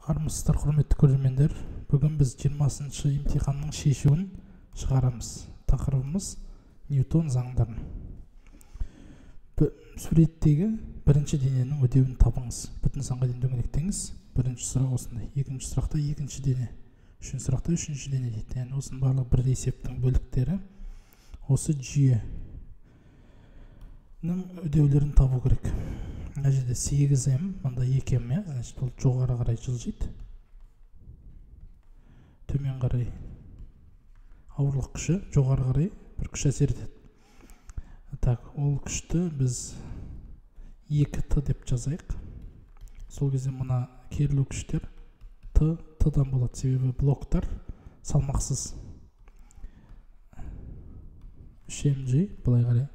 Армысыздар, құрметті көрермендер. Бүгін біз 20-шы имтиханның шешуін шығарамыз. Тақырыбымыз Ньютон заңдарын. Суреттегі бірінші дененің өтеуін табыңыз. Бүтін санға дейін дөңгелектеңіз. Бірінші сұрақ осындай. Екінші сұрақта екінші дене. Үшінші сұрақта үшінші дене дейді. Яғни осының барлық бір есептің бөліктері осы жүйенің өтеулерін табу керек. Мына жерде 8m, мында 2m, значит, бұл жоғары қарай жылжиды. Төмен қарай ауырлық күші, жоғары қарай бір күш әсер етеді. Так, ол күшті біз 2t деп жазайық. Сол кезде мына керілу күштер t-дан болады, себебі блоктар салмақсыз. 3mg, былай қарай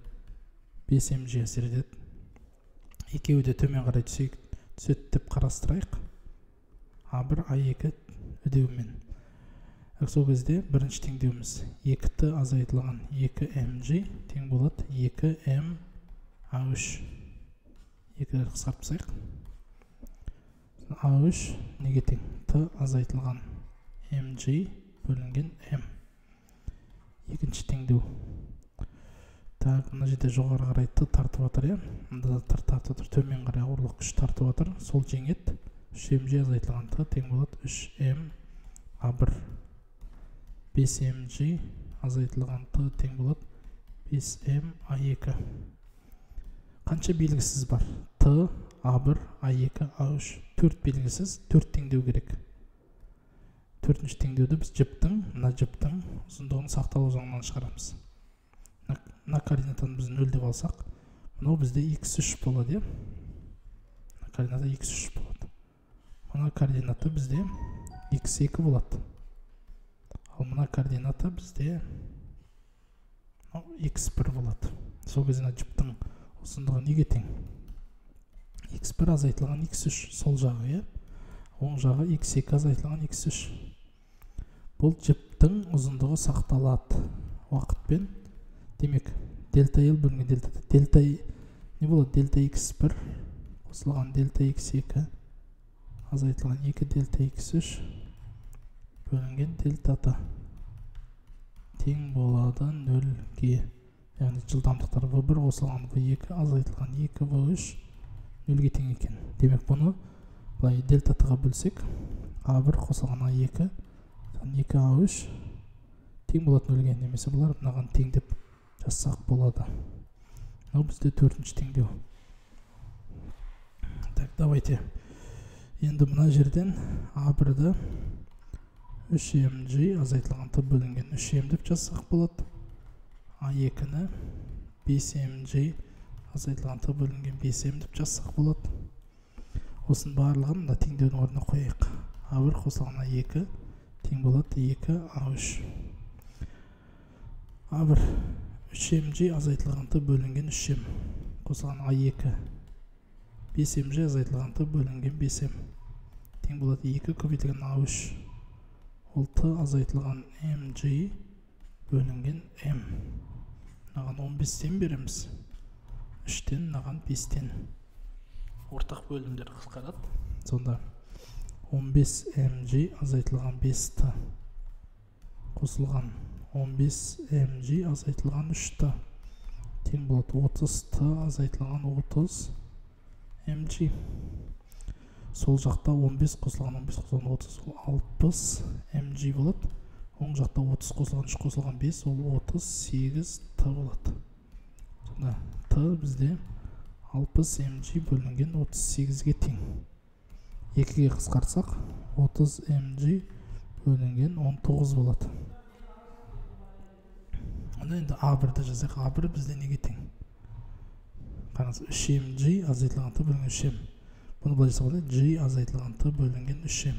5mg әсер етеді. Екеуі де төмен қарай түседі деп қарастырайық. А1, А2 өдеуімен. Сол кезде бірінші теңдеуіміз 2t азайтылған 2mg тең болады 2m А3. Екілер қысқартпасайық. А3 неге тең? Т азайтылған mg бөлінген m. Екінші теңдеу. Так, мына жерде жоғары қарай т тартып жатыр, иә? Мында да тартып жатыр, төмен қарай ауырлық күш тартып жатыр. Сол жеңет 3mg азайтылған т тең болады 3m А1. 5mg азайтылған т тең болады 5m А2. Қанша белгісіз бар? Т, А1, А2, А3. 4 белгісіз, 4 теңдеу керек. Төртінші теңдеуді біз мына жіптің ұзындығын сақталу заңынан шығарамыз. Мына координатаны біз 0 деп алсақ, мынау бізде x3 болады, иә? Координата x3 болады. Мына координата бізде x2 болады. Ал мына координата бізде x1 болады. Сол кезде жіптің ұзындығы неге тең? x1 азайтылған x3 сол жағы, иә? Оң жағы x2 азайтылған x3. Бұл жіптің ұзындығы сақталады уақытпен. Демек, дельта L бөлінген дельта Т. Дельта не болады? Дельта x1 қосылған дельта x2 азайтылған 2 дельта x3 бөлінген дельта Т тең болады 0-ге. Яғни жылдамдықтар V1 қосылған V2 азайтылған 2 V3 0-ге тең екен. Демек, бұны былай дельта Т-ға бөлсек, А1 қосылған А2 2 А3 тең болады 0-ге. Немесе бұлар мынаған тең деп жазсақ болады. Мынау бізде төртінші теңдеу. Так, давайте. Енді мына жерден А1-ді 3mg азайтылған т бөлінген 3m деп жазсақ болады. А2-ні 5mg азайтылған т бөлінген 5m деп жазсақ болады. Осының барлығын мына теңдеудің орнына қояйық. А1 қосылған А2 тең болады 2 А3. А1 3mg азайтылған т бөлінген 3m қосылған А2 5mg азайтылған т бөлінген 5m тең болады 2 көбейтілген А3. Ол т азайтылған mg бөлінген m. Мынаған 15-тен береміз. 3-тен, мынаған 5-тен. Ортақ бөлімдер қысқарады. Сонда 15mg азайтылған 5t қосылған 15mg азайтылған 3t тең болады 30t азайтылған 30mg. Сол жақта 15 қосылған 30 60mg болады. Оң жақта 30 қосылған 3 қосылған 5 ол 38t болады. Сонда t бізде 60mg бөлінген 38-ге тең. 2-ге қысқартсақ 30mg бөлінген 19 болады. Енді А1-ді жазайық. А1 бізде неге тең? Қараңыз, 3mg азайтылған т бөлінген 3m. Бұны былай жасап алайық. G азайтылған т бөлінген 3m.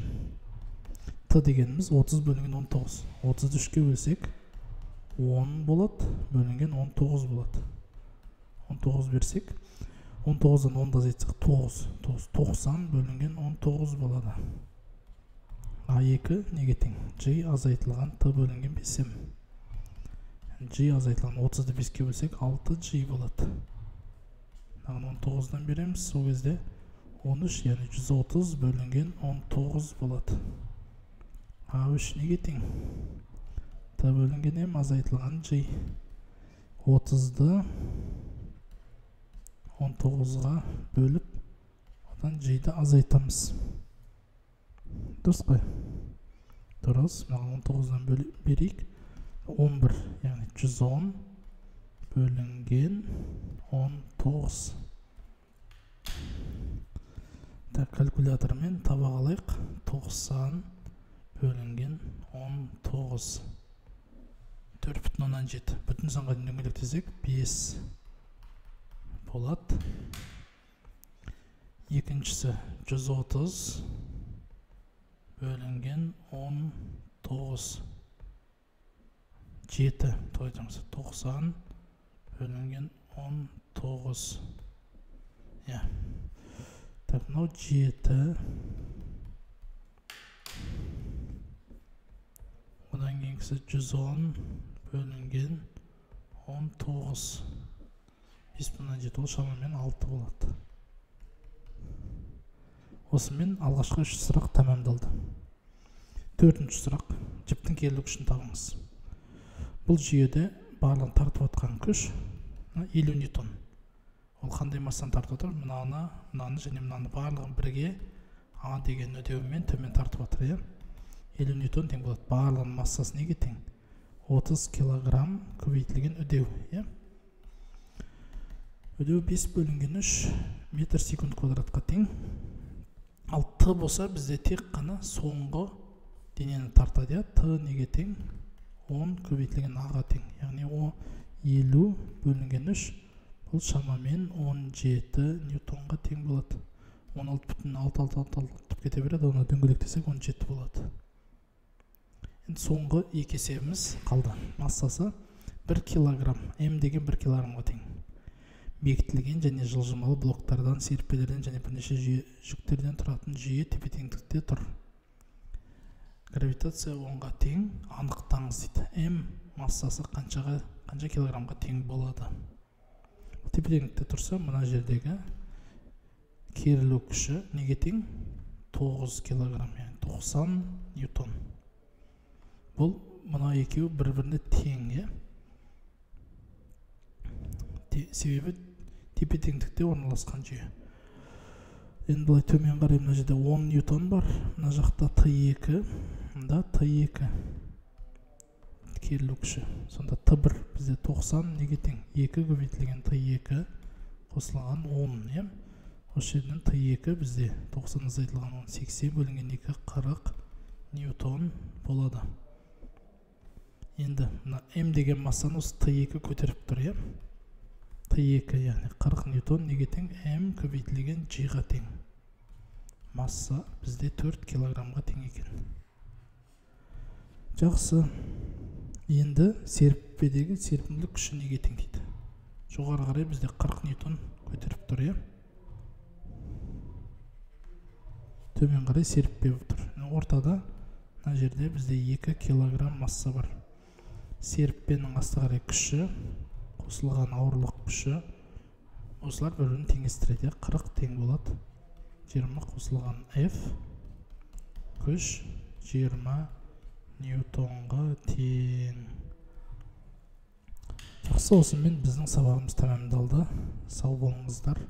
Т дегеніміз 30 бөлінген 19. 30-ды 3-ке бөлсек 10 болады, бөлінген 19 болады. 19 берсек, 19-дан 10-ды азайтсақ 90 бөлінген 19 болады. А2 неге тең? G азайтылған т бөлінген 5m. G азайтылған 30-ды 5-ке бөлсек 6G болады. 19-дан береміз. Сол кезде 13, яғни 130 бөлінген 19 болады. А3 неге тең? Т бөлінген М азайтылған G. 30-ды 19-ға бөліп, одан G-ді азайтамыз. Дұрыс қой? Дұрыс, маған 19-дан берейік. 11, яғни 110 бөлінген 19. Калькулятормен таба қалайық. 90 бөлінген 19. 4,7. Бүтін санға дөңгелектесек 5 болады. Екіншісі 130 бөлінген 19. 7. 90 бөлінген 19. Так, мынау 7. Одан кейінгісі 110 бөлінген 19. 5,7 ол шамамен 6 болады. Осымен алғашқы 3 сұрақ тәмамдалды. 4-ші сұрақ. Жіптің керілу күшін табыңыз. Бұл жүйеде барлығын тартып отқан күш 50 ньютон. Ол қандай массаны тартып отыр? Мынаны және мынаны барлығын бірге А деген өдеуімен төмен тартып отыр. 50 ньютон тең болады. Барлығын массасы неге тең? 30 килограмм көбейтілген өдеу. Өдеу 5 бөлінген 3 метр секунд квадратқа тең. Ал Т болса бізде тек қана соңғы денені тартады. Т неге тең? 10 көбейтілген А-ға тең. Яғни 50 бөлінген 3 бұл шамамен 17 ньютонға тең болады. 16,6 кете береді, оны дөңгелектесек 17 болады. Енді соңғы екі есебіміз қалды. Массасы 1 килограмм, М деген 1 килограммға тең. Бекітілген және жылжымалы блоктардан, серіппелерден және бірнеше жүктерден тұратын жүйе тепе-теңдікте тұр. Гравитация 10-ға тең, анықтаңыз дейді. М массасы қанша килограммға тең болады? Тепе-теңдікте тұрса, мына жердегі керілу күші неге тең? 9 килограмм, яғни 90 ньютон. Бұл мына екеуі бір-біріне тең. Себебі тепе-теңдікте орналасқан жүйе. Енді бұлай төмен қарай, мына жерде 10 ньютон бар, мына жақта Т2, мында Т2 керілу күші. Сонда Т1 бізде 90 неге тең? 2 көбейтілген Т2 қосылған 10. Осы жерден Т2 бізде 90 азайтылған 80 бөлінген 2 40 ньютон болады. Енді М деген массаны осы Т2 көтеріп тұр. Т2 яғни 40 ньютон неге тең? М көбейтілген G-ға тең. Масса бізде 4 килограммға тең екен. Жақсы. Енді серіппедегі серпімділік күші неге тең дейді? Жоғары қарай бізде 40 ньютон көтеріп тұр. Төмен қарай серіппе тұр. Ортада мына жерде бізде 2 килограмм масса бар. Серіппенің асты қарай күші, қосылған ауырлық күші, осылар бір-бірін теңестіреді. 40 тең болады. 20 қосылған F күш 20 ньютонға тең. Жақсы, осымен біздің сабағымыз тәмамдалды. Сау болыңыздар.